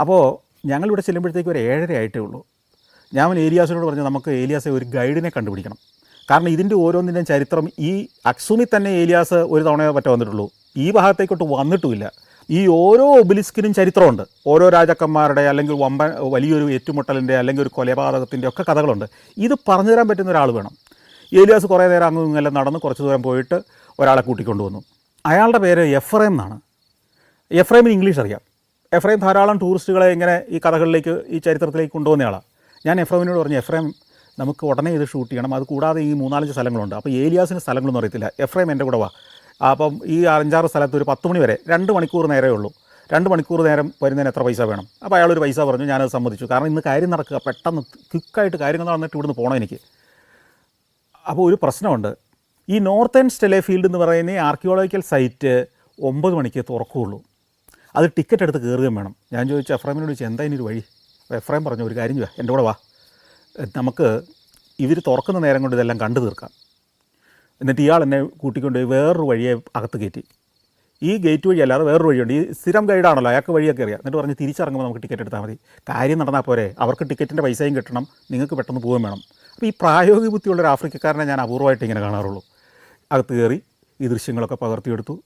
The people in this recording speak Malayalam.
അപ്പോൾ ഞങ്ങളിവിടെ ചെല്ലുമ്പോഴത്തേക്ക് ഒരു 7:30 ആയിട്ടേ ഉള്ളൂ. ഞാൻ ഏലിയാസിനോട് പറഞ്ഞു നമുക്ക് ഏലിയാസെ ഒരു ഗൈഡിനെ കണ്ടുപിടിക്കണം. കാരണം ഇതിൻ്റെ ഓരോന്നിൻ്റെയും ചരിത്രം ഈ അക്സൂമിൽ തന്നെ ഏലിയാസ് ഒരു തവണയോ പറ്റ വന്നിട്ടുള്ളൂ, ഈ ഭാഗത്തേക്കോട്ട് വന്നിട്ടുമില്ല. ഈ ഓരോ ഒബിലിസ്കിനും ചരിത്രമുണ്ട്, ഓരോ രാജാക്കന്മാരുടെ അല്ലെങ്കിൽ വലിയൊരു ഏറ്റുമുട്ടലിൻ്റെ അല്ലെങ്കിൽ ഒരു കൊലപാതകത്തിൻ്റെ ഒക്കെ കഥകളുണ്ട്. ഇത് പറഞ്ഞു തരാൻ പറ്റുന്ന ഒരാൾ വേണം. ഏലിയാസ് കുറേ നേരം അങ്ങും ഇങ്ങെല്ലാം നടന്ന് കുറച്ച് ദൂരം പോയിട്ട് ഒരാളെ കൂട്ടിക്കൊണ്ടു വന്നു. അയാളുടെ പേര് എഫ്രൈം എന്നാണ്. എഫ്രൈമിന് ഇംഗ്ലീഷ് അറിയാം. എഫ്രൈം ധാരാളം ടൂറിസ്റ്റുകളെ ഇങ്ങനെ ഈ കഥകളിലേക്ക് ഈ ചരിത്രത്തിലേക്ക് കൊണ്ടുവന്നയാളാണ്. ഞാൻ എഫ്രൈമിനോട് പറഞ്ഞു, എഫ്രൈം നമുക്ക് ഉടനെ ഇത് ഷൂട്ട് ചെയ്യണം, അത് കൂടാതെ ഈ 3-4 സ്ഥലങ്ങളുണ്ട്. അപ്പോൾ ഏലിയാസിന് സ്ഥലങ്ങളൊന്നും അറിയത്തില്ല, എഫ്രൈം എൻ്റെ കൂടെ വാ. അപ്പം ഈ 5-6 സ്ഥലത്ത് ഒരു 10 മണി വരെ 2 മണിക്കൂർ നേരമേ ഉള്ളൂ. 2 മണിക്കൂർ നേരം വരുന്നതിന് എത്ര പൈസ വേണം? അപ്പോൾ അയാളൊരു പൈസ പറഞ്ഞു. ഞാനത് സമ്മതിച്ചു. കാരണം ഇന്ന് കാര്യം നടക്കുക, പെട്ടെന്ന് ക്വിക്കായിട്ട് കാര്യങ്ങൾ നടന്നിട്ട് ഇവിടുന്ന് പോകണം എനിക്ക്. അപ്പോൾ ഒരു പ്രശ്നമുണ്ട്, ഈ നോർത്തേൺ സ്റ്റെലെ ഫീൽഡ് എന്ന് പറയുന്ന ഈ ആർക്കിയോളജിക്കൽ സൈറ്റ് 9 മണിക്ക് തുറക്കുകയുള്ളൂ. അത് ടിക്കറ്റ് എടുത്ത് കയറുകയും വേണം. ഞാൻ ചോദിച്ചു എഫ്രൈമിനോട് ചോദിച്ചു എന്താ ഇനി ഒരു വഴി? അപ്പോൾ എഫ്രൈം പറഞ്ഞു ഒരു കാര്യം ചെയ്യുക, എൻ്റെ കൂടെ വാ, നമുക്ക് ഇവർ തുറക്കുന്ന നേരം കൊണ്ട് ഇതെല്ലാം കണ്ടു തീർക്കാം. എന്നിട്ട് ഇയാൾ എന്നെ കൂട്ടിക്കൊണ്ട് വേറൊരു വഴിയെ അകത്ത് കയറ്റി. ഈ ഗേറ്റ് വഴി അല്ലാതെ വേറൊരു വഴിയുണ്ട്, ഈ സ്ഥിരം ഗൈഡാണല്ലോ, അയാൾക്ക് വഴിയൊക്കെ അറിയാം. എന്നിട്ട് പറഞ്ഞ് തിരിച്ചിറങ്ങുമ്പോൾ നമുക്ക് ടിക്കറ്റ് എടുത്താൽ മതി, കാര്യം നടന്നാൽ പോരെ, അവർക്ക് ടിക്കറ്റിൻ്റെ പൈസയും കിട്ടണം, നിങ്ങൾക്ക് പെട്ടെന്ന് പോവുകയും വേണം. അപ്പോൾ ഈ പ്രായോഗിക ബുദ്ധിയുള്ളൊരു ആഫ്രിക്കക്കാരനെ ഞാൻ അപൂർവമായിട്ട് ഇങ്ങനെ കാണാറുള്ളൂ. അകത്ത് കയറി ഈ ദൃശ്യങ്ങളൊക്കെ പകർത്തിയെടുത്തു.